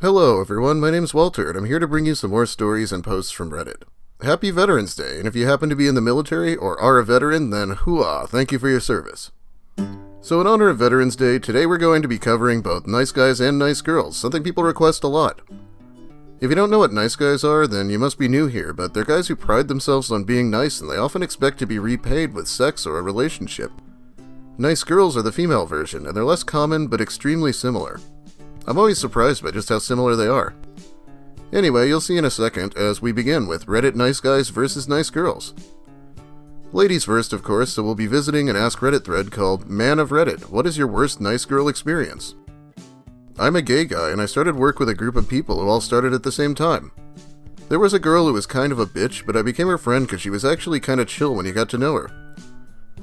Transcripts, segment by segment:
Hello everyone, my name's Walter, and I'm here to bring you some more stories and posts from Reddit. Happy Veterans Day, and if you happen to be in the military or are a veteran, then hooah, thank you for your service. So in honor of Veterans Day, today we're going to be covering both nice guys and nice girls, something people request a lot. If you don't know what nice guys are, then you must be new here, but they're guys who pride themselves on being nice and they often expect to be repaid with sex or a relationship. Nice girls are the female version, and they're less common but extremely similar. I'm always surprised by just how similar they are. Anyway, you'll see in a second as we begin with Reddit nice guys versus nice girls. Ladies first, of course, so we'll be visiting an Ask Reddit thread called Man of Reddit, what is your worst nice girl experience? I'm a gay guy and I started work with a group of people who all started at the same time. There was a girl who was kind of a bitch, but I became her friend because she was actually kind of chill when you got to know her.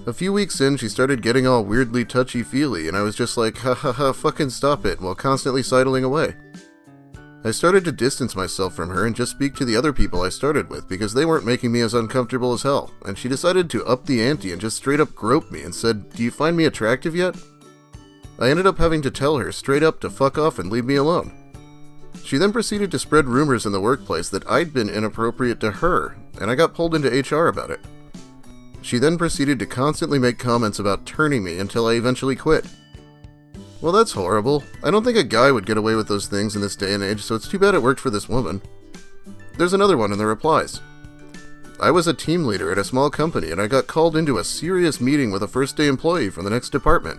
A few weeks in, she started getting all weirdly touchy-feely, and I was just like, ha ha ha, fucking stop it, while constantly sidling away. I started to distance myself from her and just speak to the other people I started with, because they weren't making me as uncomfortable as hell, and she decided to up the ante and just straight up grope me and said, do you find me attractive yet? I ended up having to tell her straight up to fuck off and leave me alone. She then proceeded to spread rumors in the workplace that I'd been inappropriate to her, and I got pulled into HR about it. She then proceeded to constantly make comments about turning me until I eventually quit. Well, that's horrible. I don't think a guy would get away with those things in this day and age, so it's too bad it worked for this woman. There's another one in the replies. I was a team leader at a small company and I got called into a serious meeting with a first-day employee from the next department.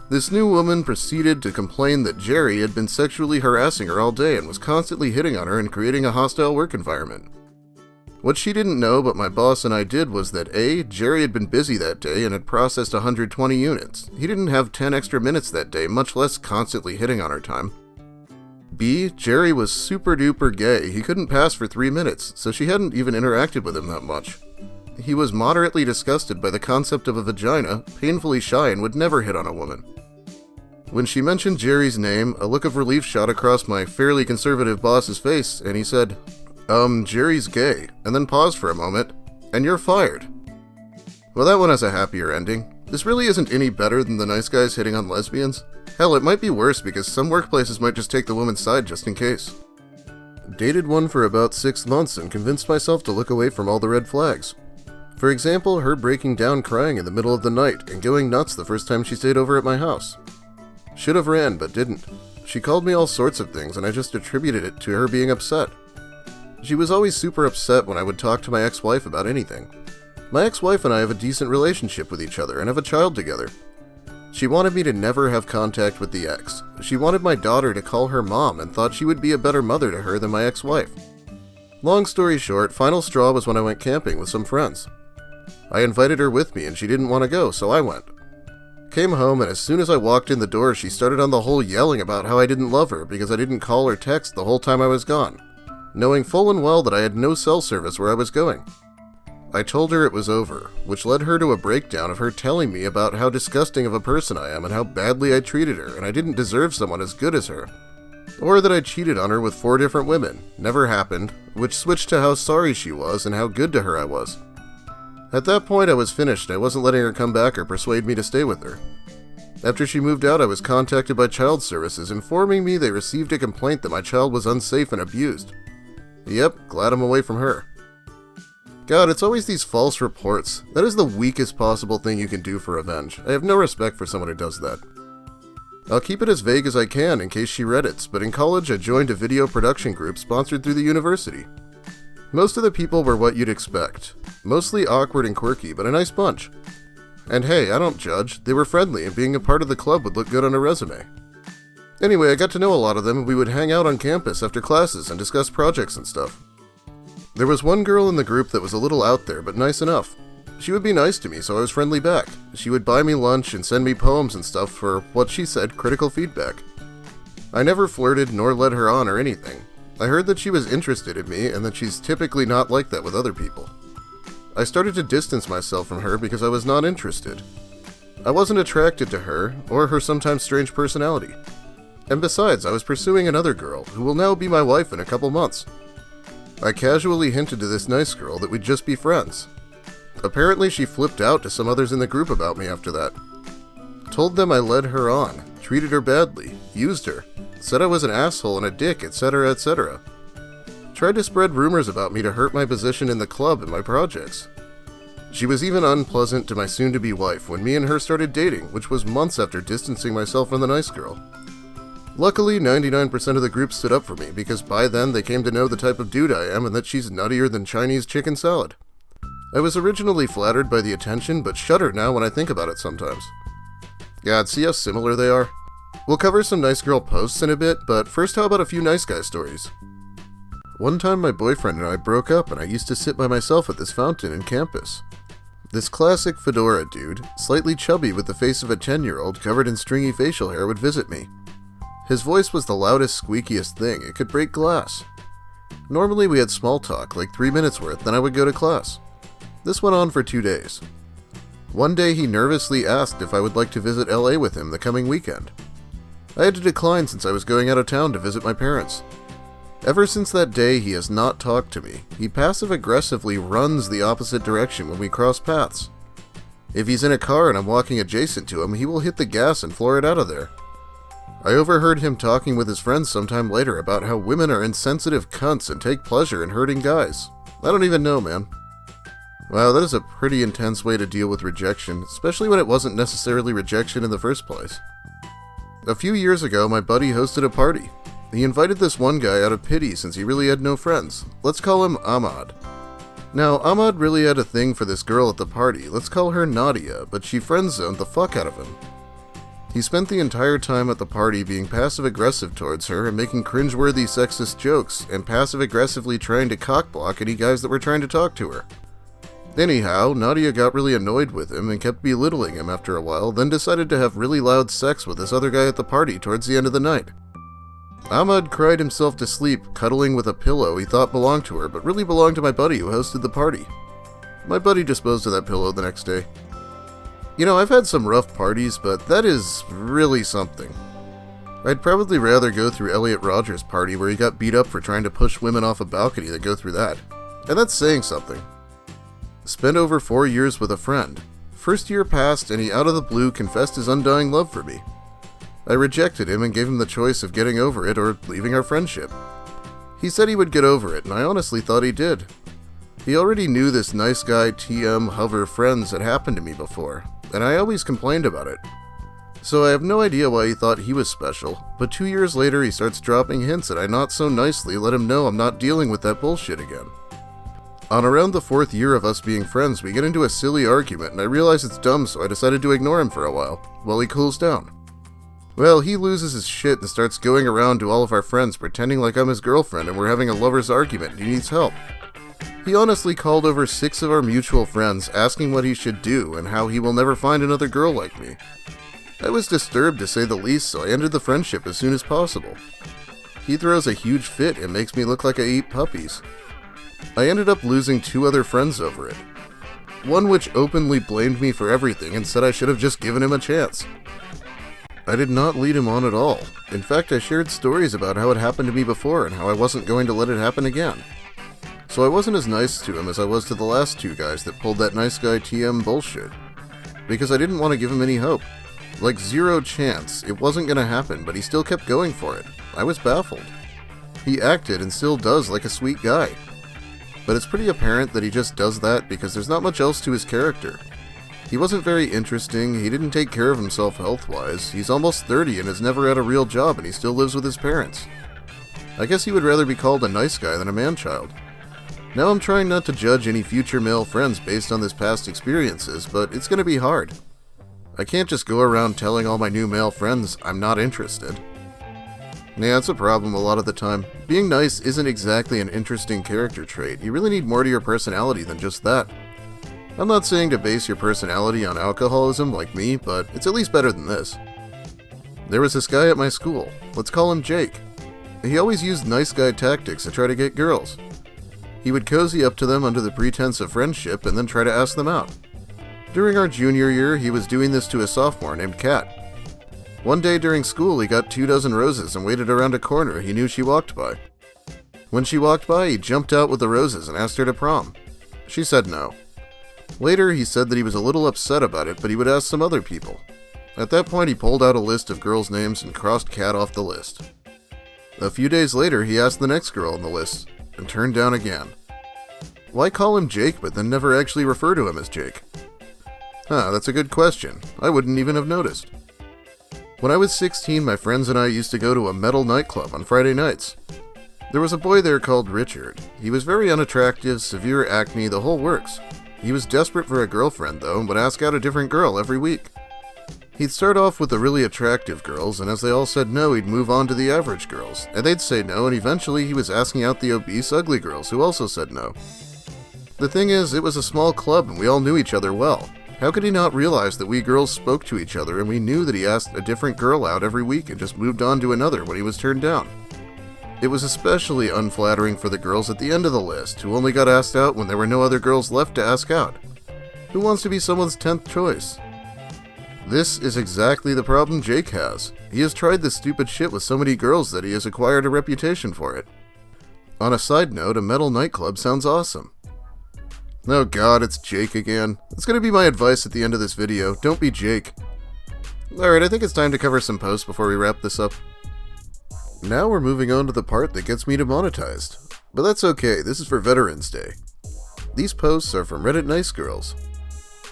This new woman proceeded to complain that Jerry had been sexually harassing her all day and was constantly hitting on her and creating a hostile work environment. What she didn't know, but my boss and I did, was that A, Jerry had been busy that day and had processed 120 units. He didn't have 10 extra minutes that day, much less constantly hitting on her time. B, Jerry was super duper gay. He couldn't pass for 3 minutes, so she hadn't even interacted with him that much. He was moderately disgusted by the concept of a vagina, painfully shy, and would never hit on a woman. When she mentioned Jerry's name, a look of relief shot across my fairly conservative boss's face, and he said, Jerry's gay, and then paused for a moment, and you're fired. Well, that one has a happier ending. This really isn't any better than the nice guys hitting on lesbians. Hell, it might be worse because some workplaces might just take the woman's side just in case. Dated one for about 6 months and convinced myself to look away from all the red flags. For example, her breaking down crying in the middle of the night and going nuts the first time she stayed over at my house. Should have ran, but didn't. She called me all sorts of things and I just attributed it to her being upset. She was always super upset when I would talk to my ex-wife about anything. My ex-wife and I have a decent relationship with each other and have a child together. She wanted me to never have contact with the ex. She wanted my daughter to call her mom and thought she would be a better mother to her than my ex-wife. Long story short, final straw was when I went camping with some friends. I invited her with me and she didn't want to go, so I went. Came home and as soon as I walked in the door, she started on the whole yelling about how I didn't love her because I didn't call or text the whole time I was gone, knowing full and well that I had no cell service where I was going. I told her it was over, which led her to a breakdown of her telling me about how disgusting of a person I am and how badly I treated her and I didn't deserve someone as good as her. Or that I cheated on her with 4 different women, never happened, which switched to how sorry she was and how good to her I was. At that point I was finished and I wasn't letting her come back or persuade me to stay with her. After she moved out, I was contacted by child services informing me they received a complaint that my child was unsafe and abused. Yep, glad I'm away from her. God, it's always these false reports. That is the weakest possible thing you can do for revenge. I have no respect for someone who does that. I'll keep it as vague as I can in case she Reddits, but in college I joined a video production group sponsored through the university. Most of the people were what you'd expect. Mostly awkward and quirky, but a nice bunch. And hey, I don't judge. They were friendly and being a part of the club would look good on a resume. Anyway, I got to know a lot of them and we would hang out on campus after classes and discuss projects and stuff. There was one girl in the group that was a little out there, but nice enough. She would be nice to me, so I was friendly back. She would buy me lunch and send me poems and stuff for, what she said, critical feedback. I never flirted nor led her on or anything. I heard that she was interested in me and that she's typically not like that with other people. I started to distance myself from her because I was not interested. I wasn't attracted to her or her sometimes strange personality. And besides, I was pursuing another girl, who will now be my wife in a couple months. I casually hinted to this nice girl that we'd just be friends. Apparently she flipped out to some others in the group about me after that. Told them I led her on, treated her badly, used her, said I was an asshole and a dick, etc., etc. Tried to spread rumors about me to hurt my position in the club and my projects. She was even unpleasant to my soon-to-be wife when me and her started dating, which was months after distancing myself from the nice girl. Luckily, 99% of the group stood up for me, because by then they came to know the type of dude I am and that she's nuttier than Chinese chicken salad. I was originally flattered by the attention, but shudder now when I think about it sometimes. God, see how similar they are? We'll cover some nice girl posts in a bit, but first how about a few nice guy stories? One time my boyfriend and I broke up and I used to sit by myself at this fountain in campus. This classic fedora dude, slightly chubby with the face of a 10-year-old covered in stringy facial hair, would visit me. His voice was the loudest, squeakiest thing. It could break glass. Normally we had small talk, like 3 minutes worth, then I would go to class. This went on for 2 days. One day he nervously asked if I would like to visit LA with him the coming weekend. I had to decline since I was going out of town to visit my parents. Ever since that day, he has not talked to me. He passive-aggressively runs the opposite direction when we cross paths. If he's in a car and I'm walking adjacent to him, he will hit the gas and floor it out of there. I overheard him talking with his friends sometime later about how women are insensitive cunts and take pleasure in hurting guys. I don't even know, man. Wow, that is a pretty intense way to deal with rejection, especially when it wasn't necessarily rejection in the first place. A few years ago, my buddy hosted a party. He invited this one guy out of pity since he really had no friends. Let's call him Ahmad. Now, Ahmad really had a thing for this girl at the party. Let's call her Nadia, but she friend-zoned the fuck out of him. He spent the entire time at the party being passive-aggressive towards her and making cringeworthy sexist jokes, and passive-aggressively trying to cockblock any guys that were trying to talk to her. Anyhow, Nadia got really annoyed with him and kept belittling him after a while, then decided to have really loud sex with this other guy at the party towards the end of the night. Ahmad cried himself to sleep, cuddling with a pillow he thought belonged to her, but really belonged to my buddy who hosted the party. My buddy disposed of that pillow the next day. You know, I've had some rough parties, but that is really something. I'd probably rather go through Elliot Rodgers' party where he got beat up for trying to push women off a balcony than go through that. And that's saying something. Spent over 4 years with a friend. First year passed and he out of the blue confessed his undying love for me. I rejected him and gave him the choice of getting over it or leaving our friendship. He said he would get over it, and I honestly thought he did. He already knew this nice guy TM hover friends had happened to me before, and I always complained about it. So I have no idea why he thought he was special, but 2 years later he starts dropping hints and I not so nicely let him know I'm not dealing with that bullshit again. On around the 4th year of us being friends, we get into a silly argument and I realize it's dumb, so I decided to ignore him for a while he cools down. Well, he loses his shit and starts going around to all of our friends pretending like I'm his girlfriend and we're having a lover's argument and he needs help. He honestly called over 6 of our mutual friends asking what he should do and how he will never find another girl like me. I was disturbed to say the least, so I ended the friendship as soon as possible. He throws a huge fit and makes me look like I eat puppies. I ended up losing 2 other friends over it. One which openly blamed me for everything and said I should have just given him a chance. I did not lead him on at all. In fact, I shared stories about how it happened to me before and how I wasn't going to let it happen again. So I wasn't as nice to him as I was to the last 2 guys that pulled that nice guy TM bullshit. Because I didn't want to give him any hope. Like 0 chance, it wasn't going to happen, but he still kept going for it. I was baffled. He acted and still does like a sweet guy. But it's pretty apparent that he just does that because there's not much else to his character. He wasn't very interesting, he didn't take care of himself health-wise, he's almost 30 and has never had a real job and he still lives with his parents. I guess he would rather be called a nice guy than a man-child. Now I'm trying not to judge any future male friends based on his past experiences, but it's gonna be hard. I can't just go around telling all my new male friends I'm not interested. Yeah, it's a problem a lot of the time. Being nice isn't exactly an interesting character trait. You really need more to your personality than just that. I'm not saying to base your personality on alcoholism like me, but it's at least better than this. There was this guy at my school. Let's call him Jake. He always used nice guy tactics to try to get girls. He would cozy up to them under the pretense of friendship and then try to ask them out. During our junior year, he was doing this to a sophomore named Kat. One day during school, he got 24 roses and waited around a corner he knew she walked by. When she walked by, he jumped out with the roses and asked her to prom. She said no. Later, he said that he was a little upset about it, but he would ask some other people. At that point, he pulled out a list of girls' names and crossed Kat off the list. A few days later, he asked the next girl on the list, and turned down again. Why call him Jake but then never actually refer to him as Jake? That's a good question. I wouldn't even have noticed. When I was 16, my friends and I used to go to a metal nightclub on Friday nights. There was a boy there called Richard. He was very unattractive, severe acne, the whole works. He was desperate for a girlfriend, though, and would ask out a different girl every week. He'd start off with the really attractive girls, and as they all said no, he'd move on to the average girls, and they'd say no, and eventually he was asking out the obese, ugly girls, who also said no. The thing is, it was a small club, and we all knew each other well. How could he not realize that we girls spoke to each other, and we knew that he asked a different girl out every week and just moved on to another when he was turned down? It was especially unflattering for the girls at the end of the list, who only got asked out when there were no other girls left to ask out. Who wants to be someone's 10th choice? This is exactly the problem Jake has. He has tried this stupid shit with so many girls that he has acquired a reputation for it. On a side note, a metal nightclub sounds awesome. Oh god, it's Jake again. That's gonna be my advice at the end of this video. Don't be Jake. Alright, I think it's time to cover some posts before we wrap this up. Now we're moving on to the part that gets me demonetized. But that's okay, this is for Veterans Day. These posts are from Reddit Nice Girls.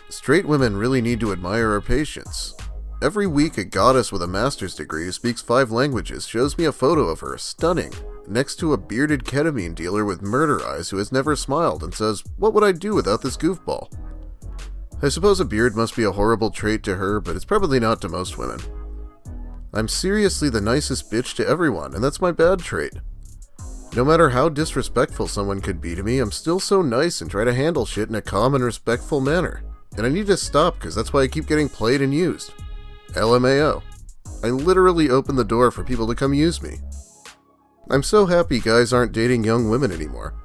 Straight women really need to admire our patience. Every week a goddess with a master's degree who speaks 5 languages shows me a photo of her, stunning, next to a bearded ketamine dealer with murder eyes who has never smiled and says, "What would I do without this goofball?" I suppose a beard must be a horrible trait to her, but it's probably not to most women. I'm seriously the nicest bitch to everyone, and that's my bad trait. No matter how disrespectful someone could be to me, I'm still so nice and try to handle shit in a calm and respectful manner. And I need to stop because that's why I keep getting played and used. LMAO. I literally opened the door for people to come use me. I'm so happy guys aren't dating young women anymore.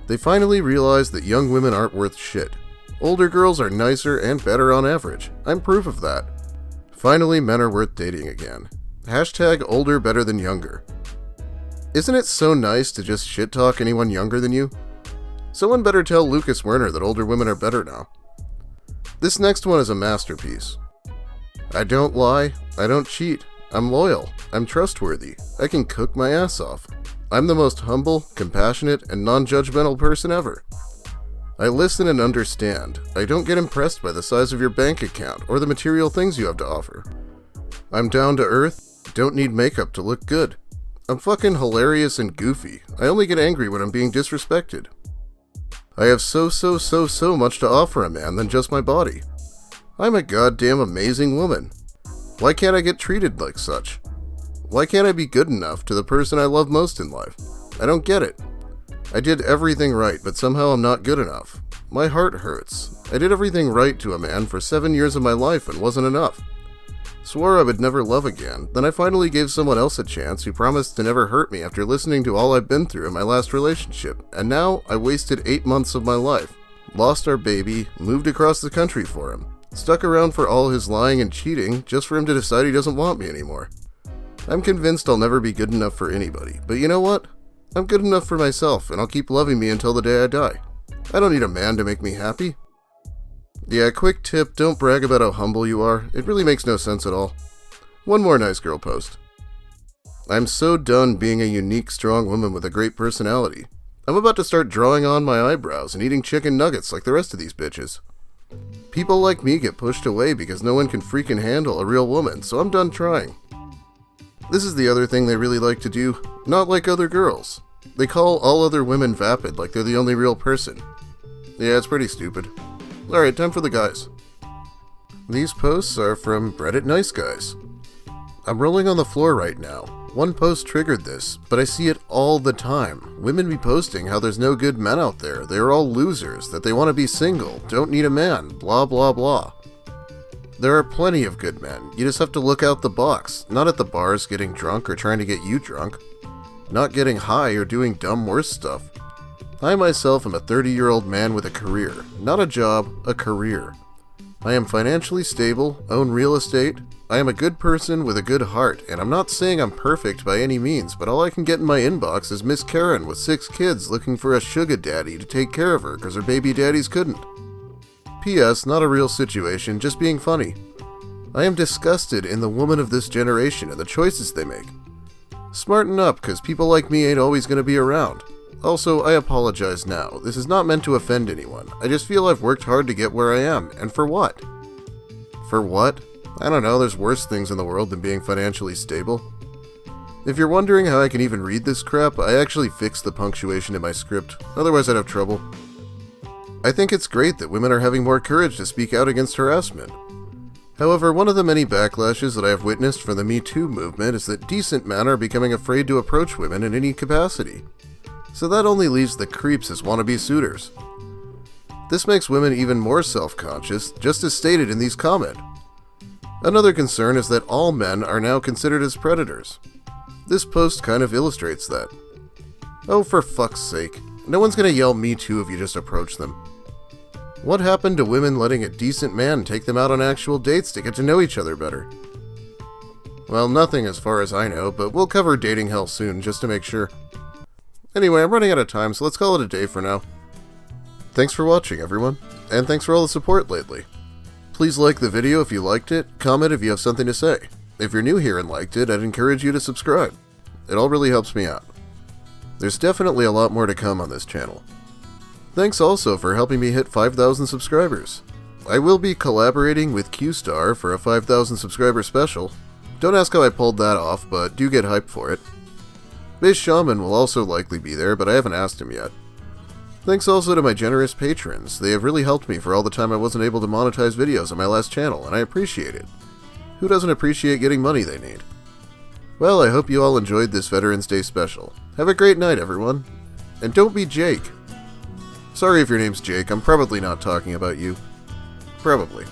They finally realized that young women aren't worth shit. Older girls are nicer and better on average. I'm proof of that. Finally, men are worth dating again. Hashtag older better than younger. Isn't it so nice to just shit talk anyone younger than you? Someone better tell Lucas Werner that older women are better now. This next one is a masterpiece. I don't lie, I don't cheat, I'm loyal, I'm trustworthy, I can cook my ass off. I'm the most humble, compassionate, and non-judgmental person ever. I listen and understand. I don't get impressed by the size of your bank account or the material things you have to offer. I'm down to earth, don't need makeup to look good. I'm fucking hilarious and goofy. I only get angry when I'm being disrespected. I have so much to offer a man than just my body. I'm a goddamn amazing woman. Why can't I get treated like such? Why can't I be good enough to the person I love most in life? I don't get it. I did everything right, but somehow I'm not good enough. My heart hurts. I did everything right to a man for 7 years of my life and wasn't enough. Swore I would never love again, then I finally gave someone else a chance who promised to never hurt me after listening to all I've been through in my last relationship, and now I wasted 8 months of my life, lost our baby, moved across the country for him, stuck around for all his lying and cheating just for him to decide he doesn't want me anymore. I'm convinced I'll never be good enough for anybody, but you know what? I'm good enough for myself, and I'll keep loving me until the day I die. I don't need a man to make me happy. Yeah, quick tip, don't brag about how humble you are. It really makes no sense at all. One more nice girl post. I'm so done being a unique, strong woman with a great personality. I'm about to start drawing on my eyebrows and eating chicken nuggets like the rest of these bitches. People like me get pushed away because no one can freaking handle a real woman, so I'm done trying. This is the other thing they really like to do, not like other girls. They call all other women vapid like they're the only real person. Yeah, it's pretty stupid. Alright, time for the guys. These posts are from Reddit Nice Guys. I'm rolling on the floor right now. One post triggered this, but I see it all the time. Women be posting how there's no good men out there, they're all losers, that they want to be single, don't need a man, blah blah blah. There are plenty of good men, you just have to look out the box, not at the bars getting drunk or trying to get you drunk. Not getting high or doing dumb worse stuff. I myself am a 30-year-old man with a career, not a job, a career. I am financially stable, own real estate, I am a good person with a good heart, and I'm not saying I'm perfect by any means, but all I can get in my inbox is Miss Karen with 6 kids looking for a sugar daddy to take care of her because her baby daddies couldn't. P.S. Not a real situation, just being funny. I am disgusted in the woman of this generation and the choices they make. Smarten up, cause people like me ain't always gonna be around. Also, I apologize now. This is not meant to offend anyone. I just feel I've worked hard to get where I am, and for what? For what? I don't know, there's worse things in the world than being financially stable. If you're wondering how I can even read this crap, I actually fixed the punctuation in my script, otherwise I'd have trouble. I think it's great that women are having more courage to speak out against harassment. However, one of the many backlashes that I have witnessed from the Me Too movement is that decent men are becoming afraid to approach women in any capacity. So that only leaves the creeps as wannabe suitors. This makes women even more self-conscious, just as stated in these comments. Another concern is that all men are now considered as predators. This post kind of illustrates that. Oh, for fuck's sake. No one's gonna yell Me Too if you just approach them. What happened to women letting a decent man take them out on actual dates to get to know each other better? Well, nothing as far as I know, but we'll cover dating hell soon just to make sure. Anyway, I'm running out of time, so let's call it a day for now. Thanks for watching, everyone, and thanks for all the support lately. Please like the video if you liked it, comment if you have something to say. If you're new here and liked it, I'd encourage you to subscribe. It all really helps me out. There's definitely a lot more to come on this channel. Thanks also for helping me hit 5,000 subscribers. I will be collaborating with Q-Star for a 5,000 subscriber special. Don't ask how I pulled that off, but do get hyped for it. Base Shaman will also likely be there, but I haven't asked him yet. Thanks also to my generous patrons. They have really helped me for all the time I wasn't able to monetize videos on my last channel, and I appreciate it. Who doesn't appreciate getting money they need? Well, I hope you all enjoyed this Veterans Day special. Have a great night, everyone. And don't be Jake. Sorry if your name's Jake, I'm probably not talking about you. Probably.